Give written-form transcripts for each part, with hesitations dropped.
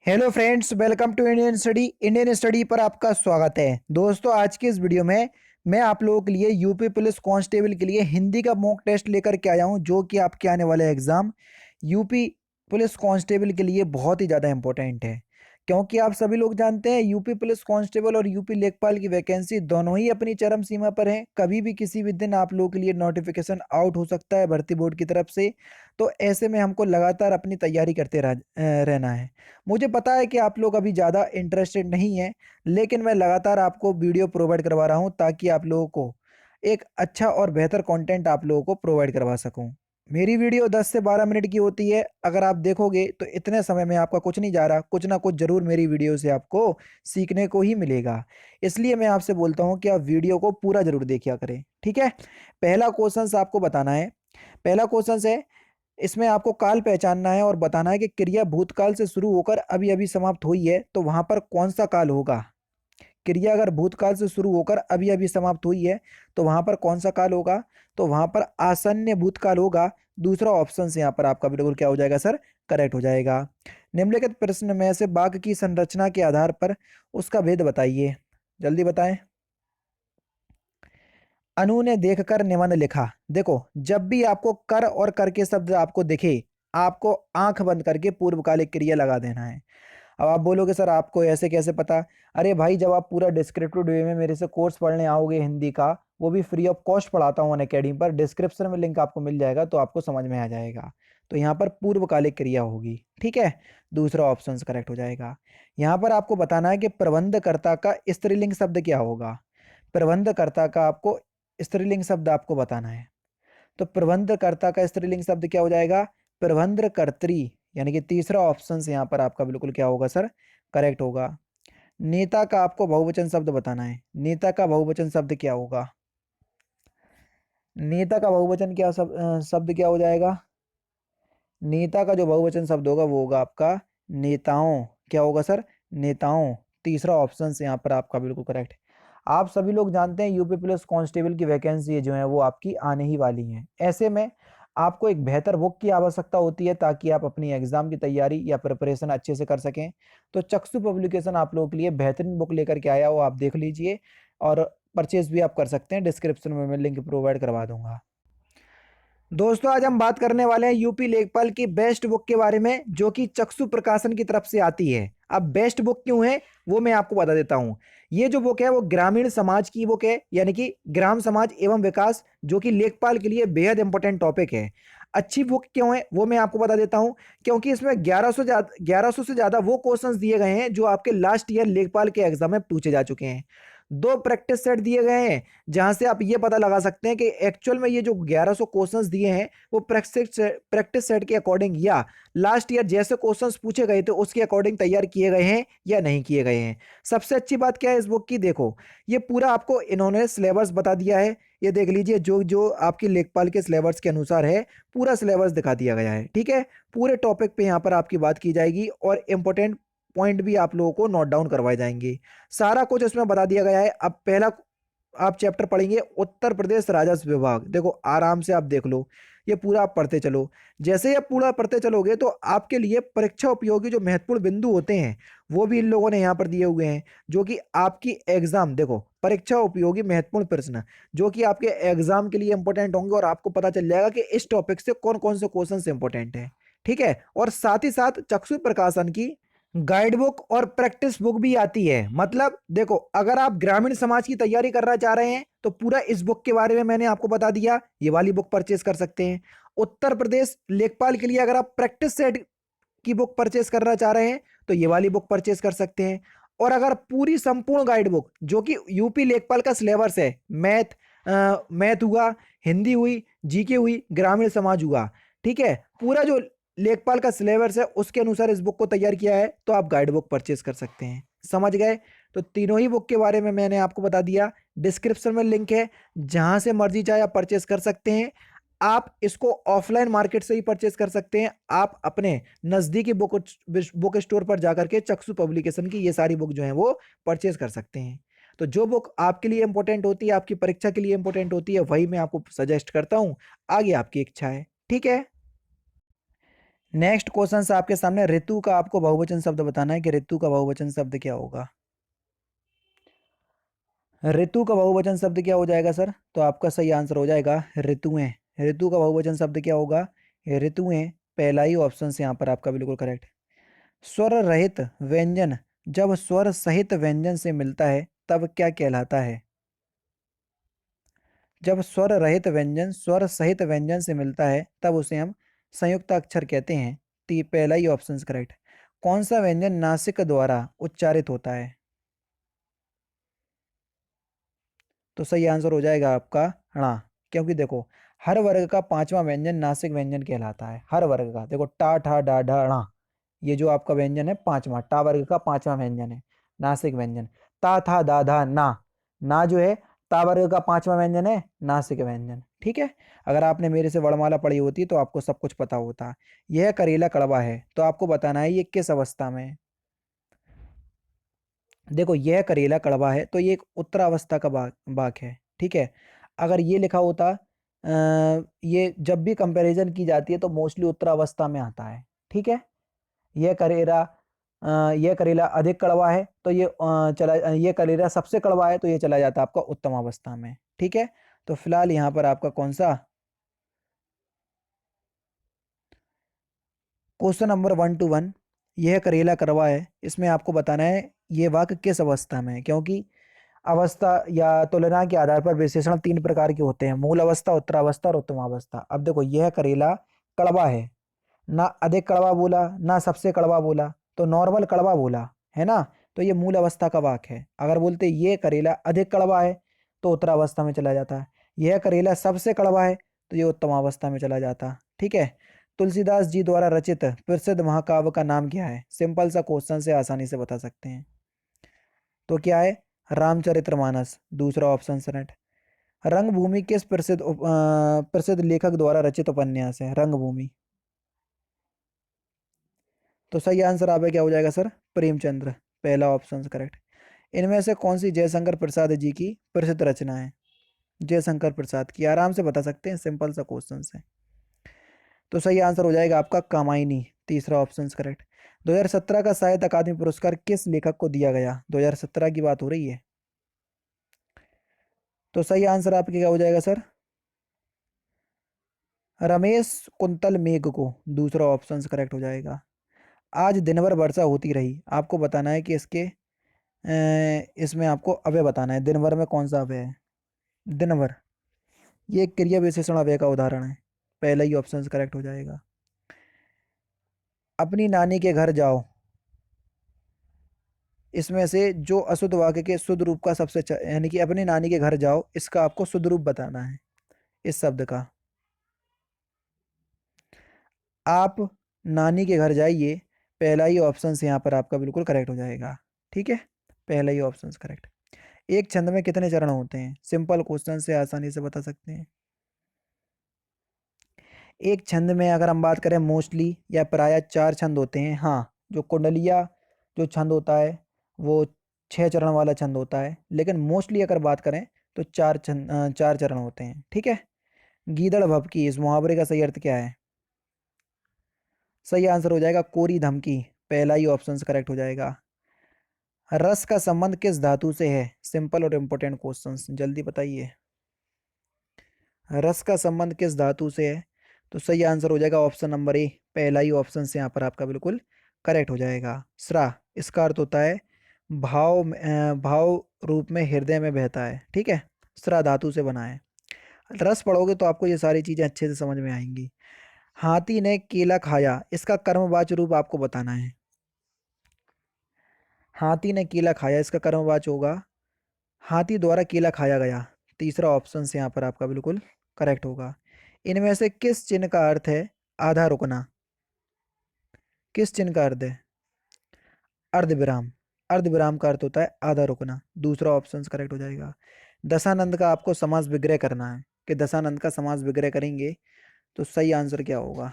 Hello friends, welcome to Indian study पर आपका स्वागत है। दोस्तों, आज की इस वीडियो में मैं आप लोगों के लिए यूपी पुलिस कांस्टेबल के लिए हिंदी का मॉक टेस्ट लेकर के आया हूं, जो कि आपके आने वाले एग्जाम यूपी पुलिस कांस्टेबल के लिए बहुत ही ज़्यादा इंपॉर्टेंट है। क्योंकि आप सभी लोग जानते हैं यूपी पुलिस कांस्टेबल और यूपी लेखपाल की वैकेंसी दोनों ही अपनी चरम सीमा पर है। कभी भी किसी भी दिन आप लोगों के लिए नोटिफिकेशन आउट हो सकता है भर्ती बोर्ड की तरफ से। तो ऐसे में हमको लगातार अपनी तैयारी करते रहना है। मुझे पता है कि आप लोग अभी ज़्यादा इंटरेस्टेड नहीं हैं, लेकिन मैं लगातार आपको वीडियो प्रोवाइड करवा रहा हूं ताकि आप लोगों को एक अच्छा और बेहतर कंटेंट आप लोगों को प्रोवाइड करवा सकूं। मेरी वीडियो 10 से 12 मिनट की होती है। अगर आप देखोगे तो इतने समय में आपका कुछ नहीं जा रहा, कुछ ना कुछ ज़रूर मेरी वीडियो से आपको सीखने को ही मिलेगा। इसलिए मैं आपसे बोलता हूँ कि आप वीडियो को पूरा ज़रूर देखा करें, ठीक है। पहला क्वेश्चन आपको बताना है। पहला क्वेश्चन है, इसमें आपको काल पहचानना है और बताना है कि क्रिया भूतकाल से शुरू होकर अभी अभी समाप्त हुई है तो वहां पर कौन सा काल होगा। क्रिया अगर भूतकाल से शुरू होकर अभी अभी समाप्त हुई है तो वहां पर कौन सा काल होगा। तो वहां पर आसन्न भूतकाल होगा। दूसरा ऑप्शन से यहाँ पर आपका बिल्कुल क्या हो जाएगा सर, करेक्ट हो जाएगा। निम्नलिखित प्रश्न में से वाक्य की संरचना के आधार पर उसका भेद बताइए, जल्दी बताएं। अनु ने देखकर निबंध लिखा। देखो, जब भी आपको कर और कर के शब्द आपको दिखे, आपको आंख बंद करके पूर्वकालिक क्रिया लगा देना है। अब आप बोलोगे सर आपको ऐसे कैसे पता। अरे भाई, जब आप पूरा डिस्क्रिप्टिव वे में मेरे से कोर्स पढ़ने आओगे हिंदी का, वो भी फ्री ऑफ कॉस्ट पढ़ाता हूँ अनअकैडमी पर, डिस्क्रिप्शन में लिंक आपको मिल जाएगा तो आपको समझ में आ जाएगा। तो यहाँ पर पूर्वकालिक क्रिया होगी, ठीक है। दूसरा ऑप्शन करेक्ट हो जाएगा। यहाँ पर आपको बताना है कि प्रबंधकर्ता का स्त्रीलिंग शब्द क्या होगा। प्रबंधकर्ता का आपको स्त्रीलिंग शब्द आपको बताना है। तो प्रबंधकर्ता का स्त्रीलिंग शब्द क्या हो जाएगा, प्रबंधकर्त्री। यानी कि तीसरा ऑप्शन से यहाँ पर आपका बिल्कुल क्या होगा सर, करेक्ट होगा। नेता का आपको बहुवचन शब्द बताना है। नेता का बहुवचन शब्द क्या होगा। नेता का बहुवचन क्या शब्द क्या हो जाएगा। नेता का जो बहुवचन शब्द होगा वो होगा आपका नेताओं। क्या होगा सर, नेताओं। तीसरा ऑप्शन से यहाँ पर आपका बिल्कुल करेक्ट। आप सभी लोग जानते हैं यूपी पुलिस कांस्टेबल की वैकेंसी जो है वो आपकी आने ही वाली है। ऐसे में आपको एक बेहतर बुक की आवश्यकता होती है ताकि आप अपनी एग्जाम की तैयारी या प्रिपरेशन अच्छे से कर सकें। तो चक्षु पब्लिकेशन आप लोगों के लिए बेहतरीन बुक लेकर के आया हो, आप देख लीजिए और परचेज भी आप कर सकते हैं। डिस्क्रिप्शन में मैं लिंक प्रोवाइड करवा दूंगा। दोस्तों, आज हम बात करने वाले हैं यूपी लेखपाल की बेस्ट बुक के बारे में, जो कि चक्षु प्रकाशन की तरफ से आती है। अब बेस्ट बुक क्यों है वो मैं आपको बता देता हूं। ये जो बुक है वो ग्रामीण समाज की बुक है, यानी कि ग्राम समाज एवं विकास, जो कि लेखपाल के लिए बेहद इंपॉर्टेंट टॉपिक है। अच्छी बुक क्यों है वो मैं आपको बता देता हूं। क्योंकि इसमें 1100 से ज्यादा वो क्वेश्चंस दिए गए हैं जो आपके लास्ट ईयर लेखपाल के एग्जाम में पूछे जा चुके हैं। दो प्रैक्टिस सेट दिए गए हैं जहां से आप ये पता लगा सकते हैं कि एक्चुअल में ये जो 1100 क्वेश्चंस दिए हैं वो प्रैक्टिस सेट के अकॉर्डिंग या लास्ट ईयर जैसे क्वेश्चंस पूछे गए थे उसके अकॉर्डिंग तैयार किए गए हैं या नहीं किए गए हैं। सबसे अच्छी बात क्या है इस बुक की, देखो ये पूरा आपको इन्होंने सिलेबस बता दिया है। ये देख लीजिए, जो जो आपकी लेखपाल के सिलेबस के अनुसार है पूरा सिलेबस दिखा दिया गया है, ठीक है। पूरे टॉपिक पे यहाँ पर आपकी बात की जाएगी और इंपॉर्टेंट पॉइंट भी आप लोगों को नोट डाउन करवाए जाएंगे। सारा कुछ इसमें बता दिया गया है। अब पहला आप चैप्टर पढ़ेंगे उत्तर प्रदेश राजस्व विभाग। देखो आराम से आप देख लो, ये पूरा आप पढ़ते चलो। जैसे ही आप पूरा पढ़ते चलोगे तो आपके लिए परीक्षा उपयोगी जो महत्वपूर्ण बिंदु होते हैं वो भी इन लोगों ने यहाँ पर दिए हुए हैं, जो कि आपकी एग्जाम, देखो परीक्षा उपयोगी महत्वपूर्ण प्रश्न जो कि आपके एग्जाम के लिए इंपॉर्टेंट होंगे और आपको पता चल जाएगा कि इस टॉपिक से कौन कौन से क्वेश्चन इंपॉर्टेंट है, ठीक है। और साथ ही साथ चक्षु प्रकाशन की गाइड बुक और प्रैक्टिस बुक भी आती है। मतलब देखो, अगर आप ग्रामीण समाज की तैयारी करना चाह रहे हैं तो पूरा इस बुक के बारे में मैंने आपको बता दिया, ये वाली बुक परचेज कर सकते हैं। उत्तर प्रदेश लेखपाल के लिए अगर आप प्रैक्टिस सेट की बुक परचेस करना चाह रहे हैं तो ये वाली बुक परचेस कर सकते हैं। और अगर पूरी संपूर्ण गाइड बुक जो कि यूपी लेखपाल का सिलेबस है, मैथ हुआ, हिंदी हुई, जीके हुई, ग्रामीण समाज हुआ, ठीक है, पूरा जो लेखपाल का सिलेबस है उसके अनुसार इस बुक को तैयार किया है तो आप गाइड बुक परचेस कर सकते हैं। समझ गए। तो तीनों ही बुक के बारे में मैंने आपको बता दिया। डिस्क्रिप्शन में लिंक है, जहां से मर्जी चाहे आप परचेस कर सकते हैं। आप इसको ऑफलाइन मार्केट से ही परचेस कर सकते हैं। आप अपने नजदीकी बुक स्टोर पर जाकर के चक्षु पब्लिकेशन की ये सारी बुक जो है वो परचेस कर सकते हैं। तो जो बुक आपके लिए इंपॉर्टेंट होती है, आपकी परीक्षा के लिए इंपॉर्टेंट होती है, वही मैं आपको सजेस्ट करता हूं। आगे आपकी इच्छा है, ठीक है। नेक्स्ट क्वेश्चन आपके सामने, ऋतु का आपको बहुवचन शब्द बताना है कि ऋतु का बहुवचन शब्द क्या होगा। ऋतु का बहुवचन शब्द क्या हो जाएगा सर, तो आपका सही आंसर हो जाएगा ऋतुएं। ऋतु का बहुवचन शब्द क्या होगा, ऋतुएं। पहला ही ऑप्शन से यहाँ पर आपका बिल्कुल करेक्ट। स्वर रहित व्यंजन जब स्वर सहित व्यंजन से मिलता है तब क्या कहलाता है। जब स्वर रहित व्यंजन स्वर सहित व्यंजन से मिलता है तब उसे हम संयुक्त अक्षर कहते हैं। पहला ही ऑप्शन करेक्ट। कौन सा व्यंजन नासिक द्वारा उच्चारित होता है, तो सही आंसर हो जाएगा आपका ण। क्योंकि देखो, हर वर्ग का पांचवा व्यंजन नासिक व्यंजन कहलाता है। हर वर्ग का, देखो टा ठा डा ढा ण, ये जो आपका व्यंजन है पांचवा, टा वर्ग का पांचवा व्यंजन है नासिक व्यंजन। ता था दा धा ना, ना जो है ता वर्ग का पांचवा व्यंजन है नासिक व्यंजन। ठीक है, अगर आपने मेरे से वर्णमाला पढ़ी होती तो आपको सब कुछ पता होता। यह करेला कड़वा है, तो आपको बताना है ये किस अवस्था में है। देखो, यह करेला कड़वा है तो ये एक उत्तरावस्था का वाक है। ठीक है, अगर ये लिखा होता ये जब भी कंपैरिजन की जाती है तो मोस्टली उत्तरावस्था में आता है। ठीक है, यह करेला यह करेला अधिक कड़वा है तो ये ये करेला सबसे कड़वा है तो ये चला जाता है आपका उत्तम अवस्था में। ठीक है, तो फिलहाल यहाँ पर आपका कौन सा क्वेश्चन नंबर 1 to 1, यह करेला कड़वा है, इसमें आपको बताना है ये वाक्य किस अवस्था में है। क्योंकि अवस्था या तुलना के आधार पर विशेषण तीन प्रकार के होते हैं, मूल अवस्था, उत्तरावस्था और उत्तमावस्था। अब देखो, यह करेला कड़वा है, ना अधिक कड़वा बोला ना सबसे कड़वा बोला, तो नॉर्मल कड़वा बोला है ना, तो ये मूल अवस्था का वाक्य है। अगर बोलते ये करेला अधिक कड़वा है तो उत्तरावस्था में चला जाता है। यह करेला सबसे कड़वा है तो ये उत्तमावस्था में चला जाता। ठीक है, तुलसीदास जी द्वारा रचित प्रसिद्ध महाकाव्य का नाम क्या है। सिंपल सा क्वेश्चन से आसानी से बता सकते हैं, तो क्या है, रामचरितमानस। दूसरा ऑप्शन सरेट। रंगभूमि किस प्रसिद्ध लेखक द्वारा रचित उपन्यास है, रंगभूमि। तो सही आंसर आप क्या हो जाएगा सर, प्रेमचंद्र। पहला ऑप्शन करेक्ट। इनमें से कौन सी जयशंकर प्रसाद जी की प्रसिद्ध रचना है। जयशंकर प्रसाद की, आराम से बता सकते हैं, सिंपल सा क्वेश्चन है। तो सही आंसर हो जाएगा आपका कामायनी। तीसरा ऑप्शन करेक्ट। 2017 का साहित्य अकादमी पुरस्कार किस लेखक को दिया गया, 2017 की बात हो रही है। तो सही आंसर आपके क्या हो जाएगा सर, रमेश कुंतल मेघ को। दूसरा ऑप्शन करेक्ट हो जाएगा। आज दिन भर वर्षा होती रही, आपको बताना है कि इसमें आपको अव्यय बताना है, दिन भर में कौन सा अव्यय है। दिन भर, ये एक क्रिया विशेषण अव्यय का उदाहरण है। पहला ही ऑप्शन करेक्ट हो जाएगा। अपनी नानी के घर जाओ, इसमें से जो अशुद्ध वाक्य के शुद्ध रूप का सबसे यानी कि अपनी नानी के घर जाओ, इसका आपको शुद्ध रूप बताना है इस शब्द का। आप नानी के घर जाइए, पहला ही ऑप्शन से यहाँ पर आपका बिल्कुल करेक्ट हो जाएगा। ठीक है, पहला ही ऑप्शन करेक्ट। एक छंद में कितने चरण होते हैं, सिंपल क्वेश्चन से आसानी से बता सकते हैं। एक छंद में अगर हम बात करें मोस्टली या प्राय 4 छंद होते हैं। हाँ, जो कुंडलिया जो छंद होता है वो 6 चरण वाला छंद होता है, लेकिन मोस्टली अगर बात करें तो 4 चरण होते हैं। ठीक है, गीदड़ भभकी, इस मुहावरे का सही अर्थ क्या है। सही आंसर हो जाएगा कोरी धमकी। पहला ही ऑप्शन करेक्ट हो जाएगा। रस का संबंध किस धातु से है, सिंपल और इम्पोर्टेंट क्वेश्चन, जल्दी बताइए। रस का संबंध किस धातु से है, तो सही आंसर हो जाएगा ऑप्शन नंबर ए। पहला ही ऑप्शन से यहाँ पर आपका बिल्कुल करेक्ट हो जाएगा। स्रा, इसका अर्थ होता है भाव रूप में हृदय में बहता है। ठीक है, स्रा धातु से बना है। रस पढ़ोगे तो आपको ये सारी चीजें अच्छे से समझ में आएंगी। हाथी ने केला खाया, इसका कर्मवाच्य रूप आपको बताना है। हाथी ने केला खाया, इसका कर्मवाच्य होगा हाथी द्वारा केला खाया गया। तीसरा ऑप्शन से यहाँ पर आपका बिल्कुल करेक्ट होगा। इनमें से किस चिन्ह का अर्थ है आधा रुकना, किस चिन्ह का अर्थ है अर्धविराम। अर्धविराम का अर्थ होता है आधा रुकना। दूसरा ऑप्शन करेक्ट हो जाएगा। दशानंद का आपको समास विग्रह करना है कि दशानंद का समास विग्रह करेंगे तो सही आंसर क्या होगा।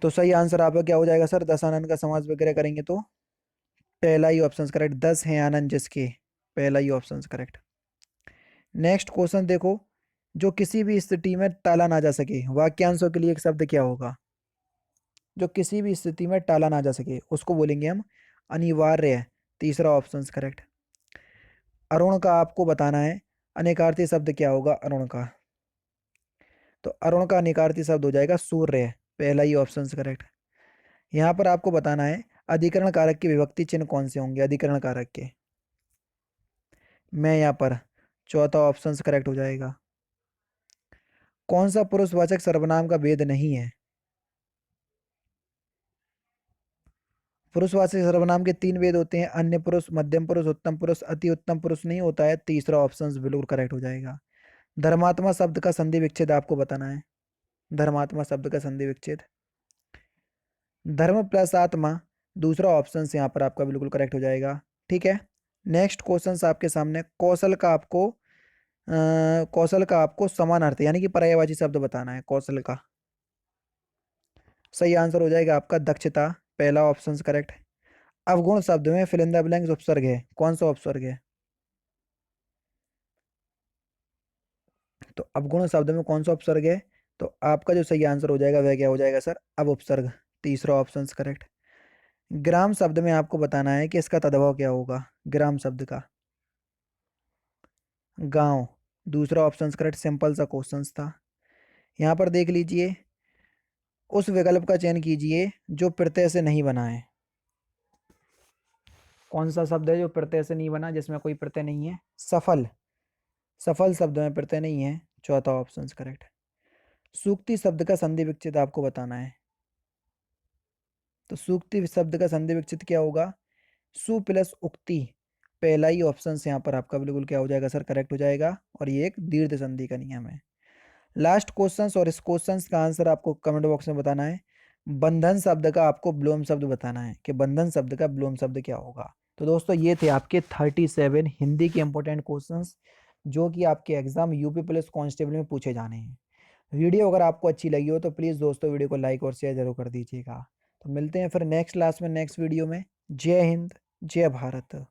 तो सही आंसर आपका क्या हो जाएगा सर, दशानंद का समास विग्रह करेंगे तो पहला ही ऑप्शन करेक्ट। 10 हैं आनंद जिसके, पहला ही ऑप्शन करेक्ट। नेक्स्ट क्वेश्चन देखो, जो किसी भी स्थिति में टाला ना जा सके, वाक्यांशों के लिए एक शब्द क्या होगा? जो किसी भी स्थिति में टाला ना जा सके उसको बोलेंगे हम अनिवार्य। तीसरा ऑप्शन करेक्ट। अरुण का आपको बताना है अनेकार्थी शब्द क्या होगा अरुण का। तो अरुण का अनेकार्थी शब्द हो जाएगा सूर्य। पहला ही ऑप्शन करेक्ट। यहाँ पर आपको बताना है अधिकरण कारक के विभक्ति चिन्ह कौन से होंगे अधिकरण कारक के। मैं यहाँ पर चौथा ऑप्शन करेक्ट हो जाएगा। कौन सा पुरुषवाचक सर्वनाम का भेद नहीं है? पुरुषवाचक सर्वनाम के तीन भेद होते हैं, अन्य पुरुष, मध्यम पुरुष, उत्तम पुरुष। अति उत्तम पुरुष नहीं होता है। तीसरा ऑप्शन बिल्कुल करेक्ट हो जाएगा। धर्मात्मा शब्द का संधि विच्छेद आपको बताना है। धर्मात्मा शब्द का संधि विच्छेद धर्म प्लस आत्मा। दूसरा ऑप्शन यहाँ पर आपका बिल्कुल करेक्ट हो जाएगा। ठीक है, नेक्स्ट क्वेश्चन आपके सामने। कौशल का आपको समानार्थी यानी कि पर्यायवाची शब्द बताना है। कौशल का सही आंसर हो जाएगा आपका दक्षता। पहला ऑप्शन करेक्ट। अवगुण शब्द में फिल इन द ब्लैंक्स उपसर्ग है, कौन सा उपसर्ग है? तो अवगुण शब्द में कौन सा उपसर्ग है? तो आपका जो सही आंसर हो जाएगा वह क्या हो जाएगा सर? अब उपसर्ग। तीसरा ऑप्शन करेक्ट। ग्राम शब्द में आपको बताना है कि इसका तद्भव क्या होगा। ग्राम शब्द का गांव। दूसरा ऑप्शन करेक्ट। सिंपल सा क्वेश्चन था। यहाँ पर देख लीजिए, उस विकल्प का चयन कीजिए जो प्रत्यय से नहीं बना है। कौन सा शब्द है जो प्रत्यय से नहीं बना, जिसमें कोई प्रत्यय नहीं है? सफल। सफल शब्द में प्रत्यय नहीं है। चौथा ऑप्शन करेक्ट। सूक्ति शब्द का संधि विच्छेद आपको बताना है। तो सूक्ति शब्द का संधि विच्छेद क्या होगा? सु प्लस उक्ति। पहला ही ऑप्शन यहाँ पर आपका बिल्कुल क्या हो जाएगा सर? करेक्ट हो जाएगा। और ये एक दीर्घ संधि का नियम है। लास्ट क्वेश्चन, और इस क्वेश्चन का आंसर आपको कमेंट बॉक्स में बताना है। बंधन शब्द का आपको विलोम शब्द बताना है कि बंधन शब्द का विलोम शब्द क्या होगा। तो दोस्तों ये थे आपके 37 हिंदी के इंपॉर्टेंट क्वेश्चंस जो कि आपके एग्जाम यूपी पुलिस कांस्टेबल में पूछे जाने हैं। वीडियो अगर आपको अच्छी लगी हो तो प्लीज़ दोस्तों वीडियो को लाइक और शेयर जरूर कर दीजिएगा। तो मिलते हैं फिर नेक्स्ट क्लास में, नेक्स्ट वीडियो में। जय हिंद, जय भारत।